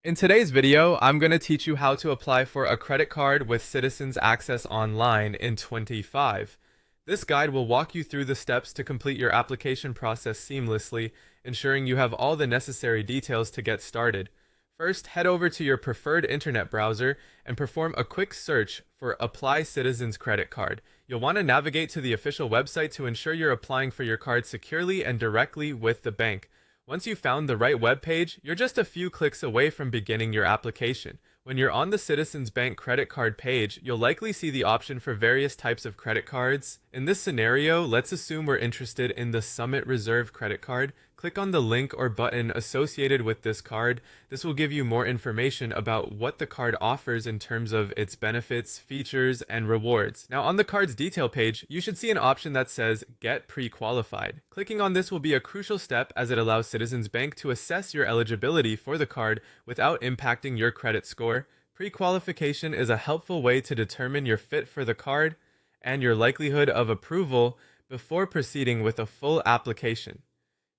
In today's video, I'm going to teach you how to apply for a credit card with Citizens Access Online in 25. This guide will walk you through the steps to complete your application process seamlessly, ensuring you have all the necessary details to get started. First, head over to your preferred internet browser and perform a quick search for Apply Citizens Credit Card. You'll want to navigate to the official website to ensure you're applying for your card securely and directly with the bank. Once you've found the right web page, you're just a few clicks away from beginning your application. When you're on the Citizens Bank credit card page, you'll likely see the option for various types of credit cards. In this scenario, let's assume we're interested in the Summit Reserve credit card. Click on the link or button associated with this card. This will give you more information about what the card offers in terms of its benefits, features, and rewards. Now, on the card's detail page, you should see an option that says Get Pre-Qualified. Clicking on this will be a crucial step as it allows Citizens Bank to assess your eligibility for the card without impacting your credit score. Pre-qualification is a helpful way to determine your fit for the card and your likelihood of approval before proceeding with a full application.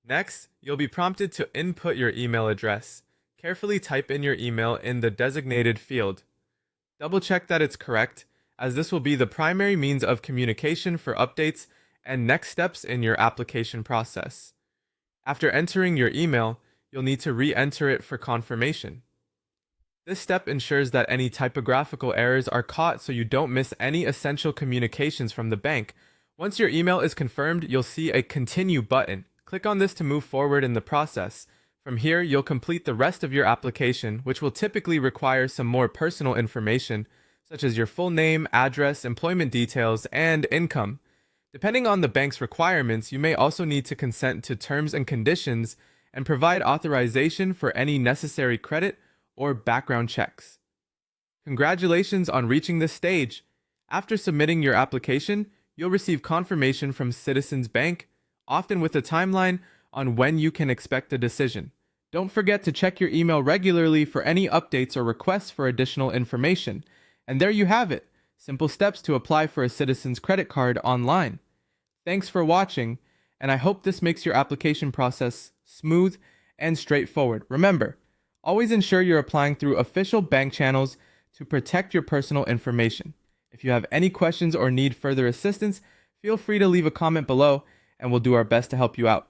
Next, you'll be prompted to input your email address. Carefully type in your email in the designated field. Double check that it's correct, as this will be the primary means of communication for updates and next steps in your application process. After entering your email, you'll need to re-enter it for confirmation. This step ensures that any typographical errors are caught so you don't miss any essential communications from the bank. Once your email is confirmed, you'll see a Continue button. Click on this to move forward in the process. From here, you'll complete the rest of your application, which will typically require some more personal information, such as your full name, address, employment details, and income. Depending on the bank's requirements, you may also need to consent to terms and conditions and provide authorization for any necessary credit or background checks. Congratulations on reaching this stage. After submitting your application, you'll receive confirmation from Citizens Bank, often with a timeline on when you can expect a decision. Don't forget to check your email regularly for any updates or requests for additional information. And there you have it, simple steps to apply for a Citizens credit card online. Thanks for watching, and I hope this makes your application process smooth and straightforward. Remember, always ensure you're applying through official bank channels to protect your personal information. If you have any questions or need further assistance, feel free to leave a comment below, and we'll do our best to help you out.